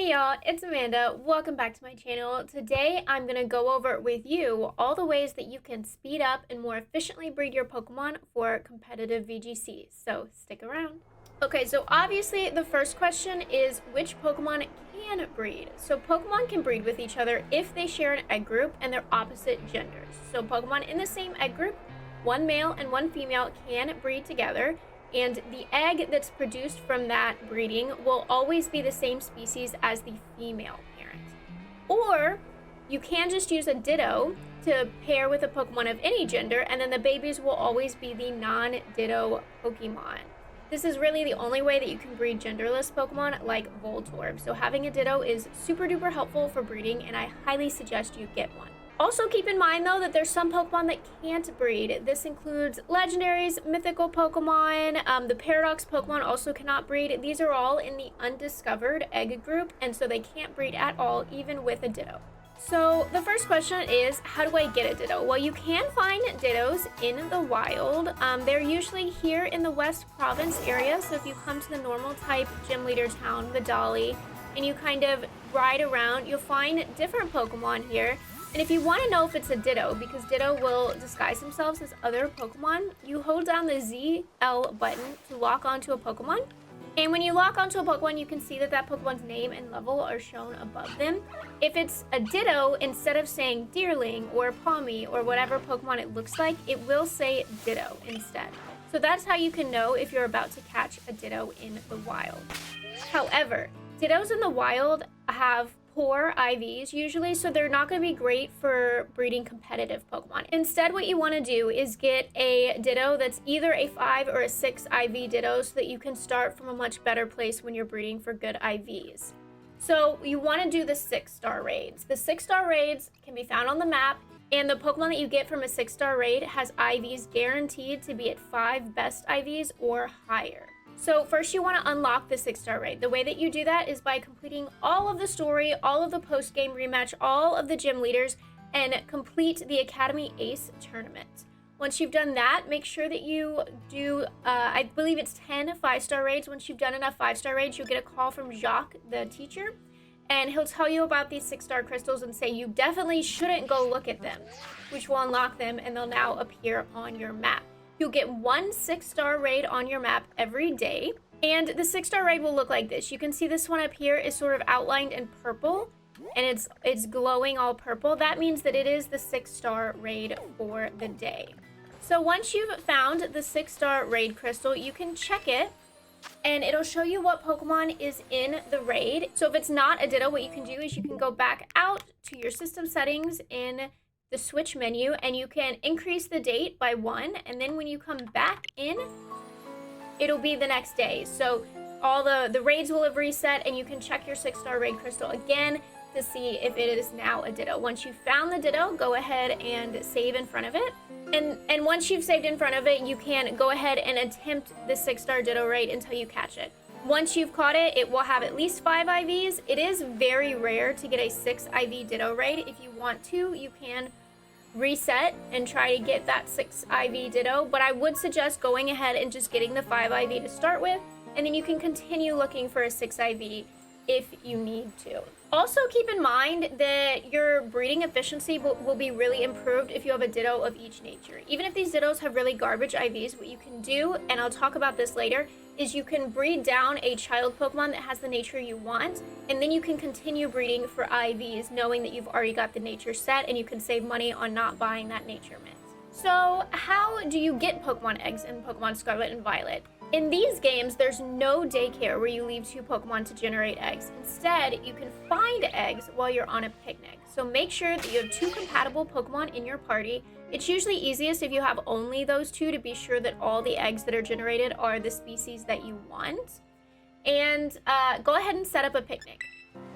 Hey y'all, it's Amanda. Welcome back to my channel. Today I'm going to go over with you all the ways that you can speed up and more efficiently breed your Pokemon for competitive VGCs. So stick around. Okay, so obviously the first question is which Pokemon can breed. So Pokemon can breed with each other if they share an egg group and they're opposite genders. So Pokemon in the same egg group, one male and one female, can breed together. And the egg that's produced from that breeding will always be the same species as the female parent. Or you can just use a Ditto to pair with a Pokemon of any gender, and then the babies will always be the non-Ditto Pokemon. This is really the only way that you can breed genderless Pokemon like Voltorb. So having a Ditto is super duper helpful for breeding, and I highly suggest you get one. Also keep in mind though that there's some Pokemon that can't breed. This includes legendaries, mythical Pokemon, the Paradox Pokemon also cannot breed. These are all in the undiscovered egg group, and so they can't breed at all, even with a Ditto. So the first question is, how do I get a Ditto? Well, you can find Dittos in the wild. They're usually here in the West Province area, so if you come to the normal type gym leader town, Vidali, and you kind of ride around, you'll find different Pokemon here. And if you want to know if it's a Ditto, because Ditto will disguise themselves as other Pokemon, you hold down the ZL button to lock onto a Pokemon. And when you lock onto a Pokemon, you can see that that Pokemon's name and level are shown above them. If it's a Ditto, instead of saying Deerling or Pawmi or whatever Pokemon it looks like, it will say Ditto instead. So that's how you can know if you're about to catch a Ditto in the wild. However, Dittos in the wild have poor IVs usually, so they're not going to be great for breeding competitive Pokemon. Instead, what you want to do is get a Ditto that's either a 5 or a 6 IV Ditto so that you can start from a much better place when you're breeding for good IVs. So you want to do the 6-star raids. The 6-star raids can be found on the map, and the Pokemon that you get from a 6-star raid has IVs guaranteed to be at 5 best IVs or higher. So first you want to unlock the 6-star raid. The way that you do that is by completing all of the story, all of the post-game rematch, all of the gym leaders, and complete the Academy Ace tournament. Once you've done that, make sure that you do, I believe it's 10 5-star raids. Once you've done enough 5-star raids, you'll get a call from Jacques, the teacher, and he'll tell you about these 6-star crystals and say you definitely shouldn't go look at them, which will unlock them, and they'll now appear on your map. You'll get one 6-star raid on your map every day, and the 6-star raid will look like this. You can see this one up here is sort of outlined in purple, and it's glowing all purple. That means that it is the 6-star raid for the day. So once you've found the 6-star raid crystal, you can check it, and it'll show you what Pokemon is in the raid. So if it's not a Ditto, what you can do is you can go back out to your system settings in the switch menu, and you can increase the date by 1, and then when you come back in, it'll be the next day. So all the raids will have reset, and you can check your 6-star raid crystal again to see if it is now a Ditto. Once you've found the Ditto, go ahead and save in front of it. And once you've saved in front of it, you can go ahead and attempt the 6-star Ditto raid until you catch it. Once you've caught it, it will have at least 5 IVs. It is very rare to get a 6 IV Ditto raid. If you want to, you can reset and try to get that 6 IV Ditto, but I would suggest going ahead and just getting the 5 IV to start with, and then you can continue looking for a 6 IV if you need to. Also keep in mind that your breeding efficiency will be really improved if you have a Ditto of each nature. Even if these Dittos have really garbage IVs, what you can do, and I'll talk about this later, is you can breed down a child Pokemon that has the nature you want, and then you can continue breeding for IVs knowing that you've already got the nature set, and you can save money on not buying that nature mint. So how do you get Pokemon eggs in Pokemon Scarlet and Violet? In these games, there's no daycare where you leave 2 Pokemon to generate eggs. Instead, you can find eggs while you're on a picnic. So make sure that you have 2 compatible Pokemon in your party. It's usually easiest if you have only those 2 to be sure that all the eggs that are generated are the species that you want. And go ahead and set up a picnic.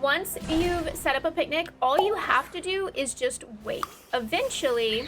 Once you've set up a picnic, all you have to do is just wait. Eventually,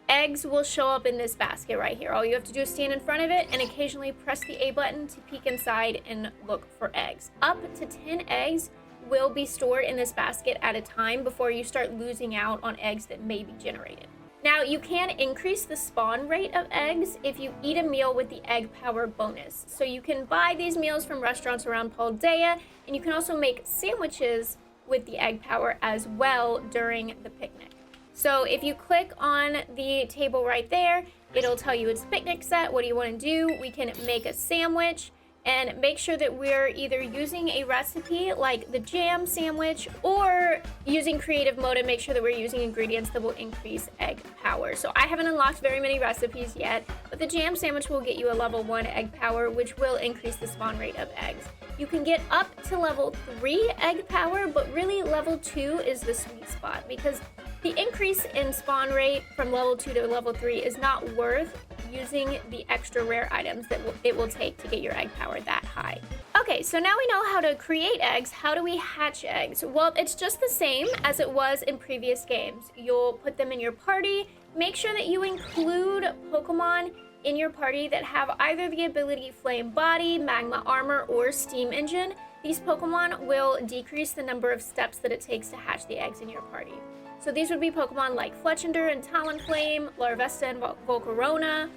eggs will show up in this basket right here. All you have to do is stand in front of it and occasionally press the A button to peek inside and look for eggs. Up to 10 eggs will be stored in this basket at a time before you start losing out on eggs that may be generated. Now, you can increase the spawn rate of eggs if you eat a meal with the egg power bonus. So you can buy these meals from restaurants around Paldea, and you can also make sandwiches with the egg power as well during the picnic. So if you click on the table right there, it'll tell you it's picnic set. What do you want to do? We can make a sandwich. And make sure that we're either using a recipe like the jam sandwich or using creative mode and make sure that we're using ingredients that will increase egg power. So I haven't unlocked very many recipes yet, but the jam sandwich will get you a level 1 egg power, which will increase the spawn rate of eggs. You can get up to level 3 egg power, but really level 2 is the sweet spot because the increase in spawn rate from level 2 to level 3 is not worth using the extra rare items that it will take to get your egg power that high. Okay, so now we know how to create eggs. How do we hatch eggs? Well, it's just the same as it was in previous games. You'll put them in your party. Make sure that you include Pokemon in your party that have either the ability Flame Body, Magma Armor, or Steam Engine. These Pokemon will decrease the number of steps that it takes to hatch the eggs in your party. So these would be Pokemon like Fletchinder and Talonflame, Larvesta and Volcarona,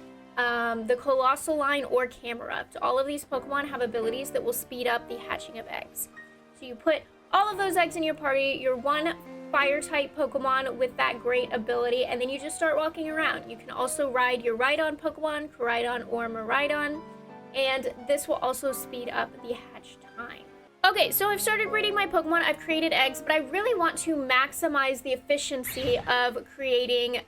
the Colossal line, or Camerupt. All of these Pokemon have abilities that will speed up the hatching of eggs. So you put all of those eggs in your party, your one fire-type Pokemon with that great ability, and then you just start walking around. You can also ride your Rhydon Pokemon, Koraidon or Miraidon, and this will also speed up the hatch time. Okay, so I've started breeding my Pokemon, I've created eggs, but I really want to maximize the efficiency of creating,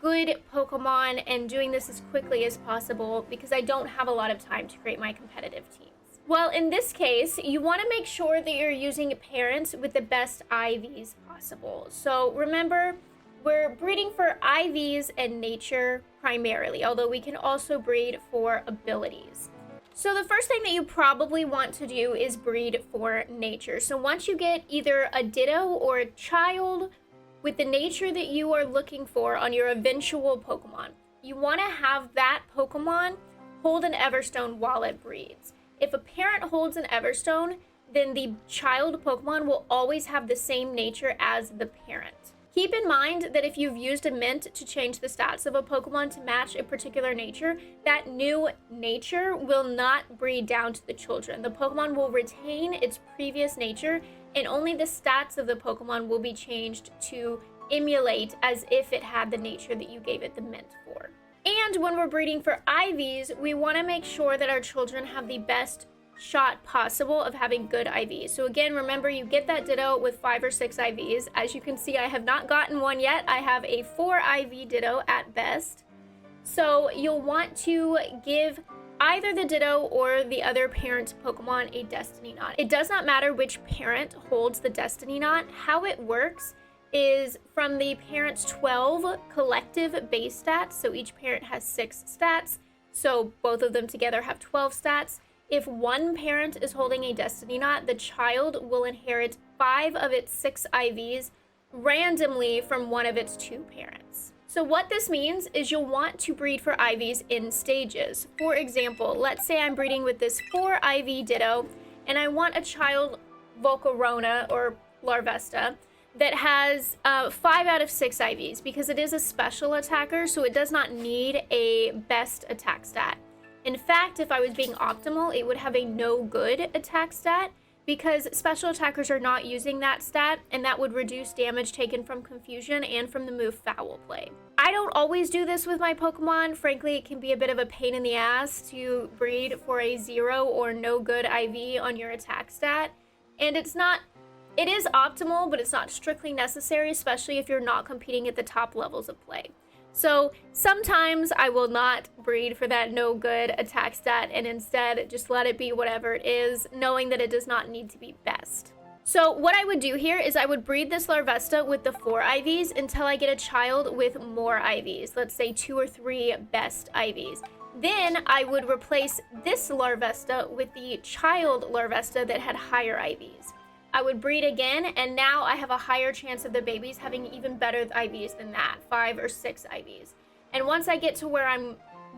good Pokemon and doing this as quickly as possible because I don't have a lot of time to create my competitive teams. Well, in this case, you want to make sure that you're using parents with the best IVs possible. So remember, we're breeding for IVs and nature primarily, although we can also breed for abilities. So the first thing that you probably want to do is breed for nature. So once you get either a Ditto or a child with the nature that you are looking for on your eventual Pokemon, you want to have that Pokemon hold an Everstone while it breeds. If a parent holds an Everstone, then the child Pokemon will always have the same nature as the parent. Keep in mind that if you've used a mint to change the stats of a Pokemon to match a particular nature, that new nature will not breed down to the children. The Pokemon will retain its previous nature, and only the stats of the Pokemon will be changed to emulate as if it had the nature that you gave it the mint for. And when we're breeding for IVs, we want to make sure that our children have the best shot possible of having good IVs. So again, remember, you get that Ditto with 5 or 6 IVs. As you can see, I have not gotten one yet. I have a 4 IV Ditto at best. So you'll want to give either the Ditto or the other parent's Pokemon a Destiny Knot. It does not matter which parent holds the Destiny Knot. How it works is from the parent's 12 collective base stats. So each parent has 6 stats. So both of them together have 12 stats. If one parent is holding a Destiny Knot, the child will inherit 5 of its 6 IVs randomly from one of its 2 parents. So what this means is you'll want to breed for IVs in stages. For example, let's say I'm breeding with this 4 IV Ditto, and I want a child Volcarona or Larvesta that has 5 out of 6 IVs because it is a special attacker, so it does not need a best attack stat. In fact, if I was being optimal, it would have a no good attack stat because special attackers are not using that stat, and that would reduce damage taken from confusion and from the move Foul Play. I don't always do this with my Pokemon. Frankly, it can be a bit of a pain in the ass to breed for a 0 or no good IV on your attack stat. And it is optimal, but it's not strictly necessary, especially if you're not competing at the top levels of play. So sometimes I will not breed for that no good attack stat and instead just let it be whatever it is, knowing that it does not need to be best. So what I would do here is I would breed this Larvesta with the 4 IVs until I get a child with more IVs, let's say 2 or 3 best IVs. Then I would replace this Larvesta with the child Larvesta that had higher IVs. I would breed again, and now I have a higher chance of the babies having even better IVs than that, 5 or 6 IVs. And once I get to where I'm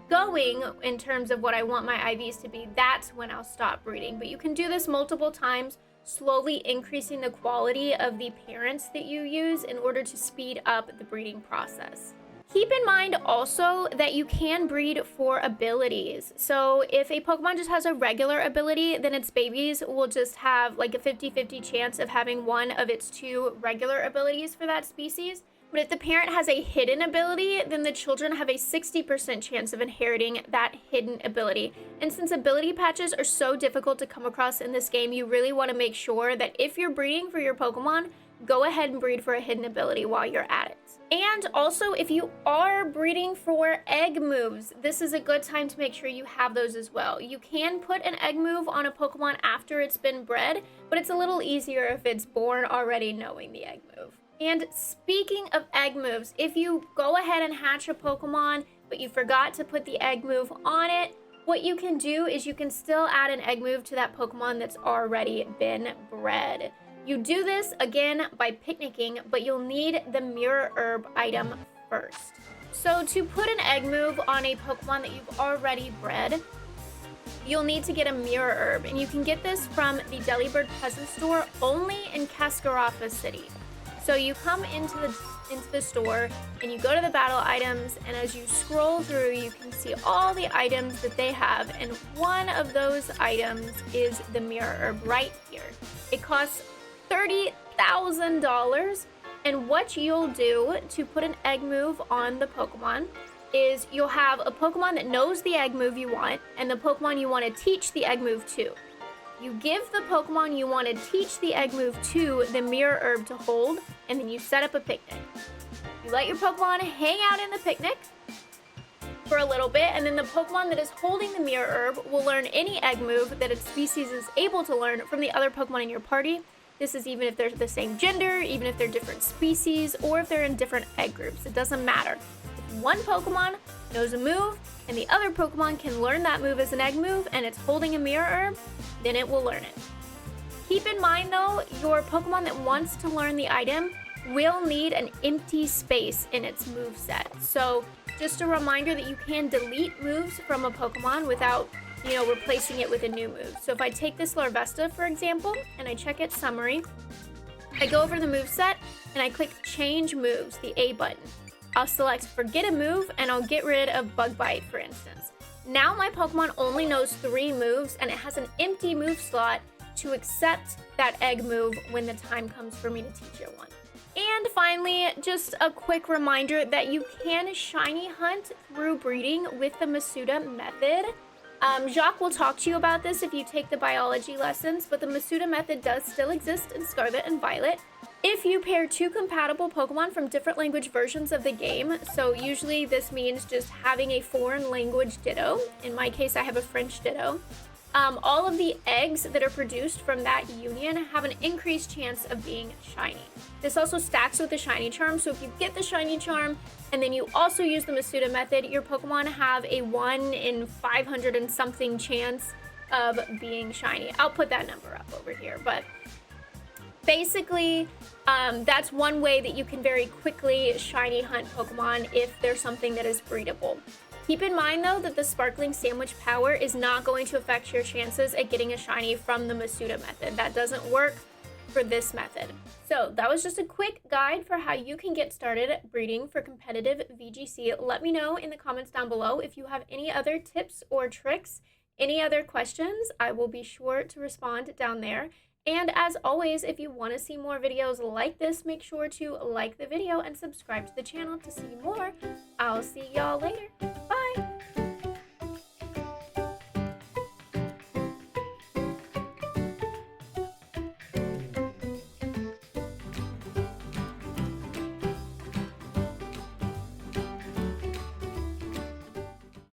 going in terms of what I want my IVs to be, that's when I'll stop breeding. But you can do this multiple times, slowly increasing the quality of the parents that you use in order to speed up the breeding process. Keep in mind also that you can breed for abilities. So if a Pokemon just has a regular ability, then its babies will just have like a 50-50 chance of having one of its 2 regular abilities for that species. But if the parent has a hidden ability, then the children have a 60% chance of inheriting that hidden ability. And since ability patches are so difficult to come across in this game, you really want to make sure that if you're breeding for your Pokemon, go ahead and breed for a hidden ability while you're at it. And also, if you are breeding for egg moves, this is a good time to make sure you have those as well. You can put an egg move on a Pokemon after it's been bred, but it's a little easier if it's born already knowing the egg move. And speaking of egg moves, if you go ahead and hatch a Pokemon, but you forgot to put the egg move on it, what you can do is you can still add an egg move to that Pokemon that's already been bred. You do this, again, by picnicking, but you'll need the Mirror Herb item first. So to put an egg move on a Pokemon that you've already bred, you'll need to get a Mirror Herb, and you can get this from the Delibird Present Store only in Cascarapa City. So you come into the store and you go to the battle items, and as you scroll through, you can see all the items that they have, and one of those items is the Mirror Herb right here. It costs $30,000, and what you'll do to put an egg move on the Pokemon is you'll have a Pokemon that knows the egg move you want and the Pokemon you want to teach the egg move to. You give the Pokemon you want to teach the egg move to the Mirror Herb to hold, and then you set up a picnic. You let your Pokemon hang out in the picnic for a little bit, and then the Pokemon that is holding the Mirror Herb will learn any egg move that its species is able to learn from the other Pokemon in your party. This is even if they're the same gender, even if they're different species, or if they're in different egg groups. It doesn't matter. If one Pokemon knows a move, and the other Pokemon can learn that move as an egg move, and it's holding a Mirror Herb, then it will learn it. Keep in mind though, your Pokemon that wants to learn the item will need an empty space in its moveset. So just a reminder that you can delete moves from a Pokemon without replacing it with a new move. So if I take this Larvesta, for example, and I check its summary, I go over the moveset and I click Change Moves, the A button. I'll select Forget a Move, and I'll get rid of Bug Bite, for instance. Now my Pokemon only knows 3 moves, and it has an empty move slot to accept that egg move when the time comes for me to teach it one. And finally, just a quick reminder that you can shiny hunt through breeding with the Masuda method. Jacques will talk to you about this if you take the biology lessons, but the Masuda method does still exist in Scarlet and Violet. If you pair 2 compatible Pokemon from different language versions of the game, so usually this means just having a foreign language Ditto. In my case, I have a French Ditto. All of the eggs that are produced from that union have an increased chance of being shiny. This also stacks with the shiny charm, so if you get the shiny charm and then you also use the Masuda method, your Pokemon have a 1 in 500 and something chance of being shiny. I'll put that number up over here, but basically that's one way that you can very quickly shiny hunt Pokemon if there's something that is breedable. Keep in mind, though, that the Sparkling Sandwich power is not going to affect your chances at getting a shiny from the Masuda method. That doesn't work for this method. So that was just a quick guide for how you can get started breeding for competitive VGC. Let me know in the comments down below if you have any other tips or tricks, any other questions. I will be sure to respond down there. And as always, if you want to see more videos like this, make sure to like the video and subscribe to the channel to see more. I'll see y'all later.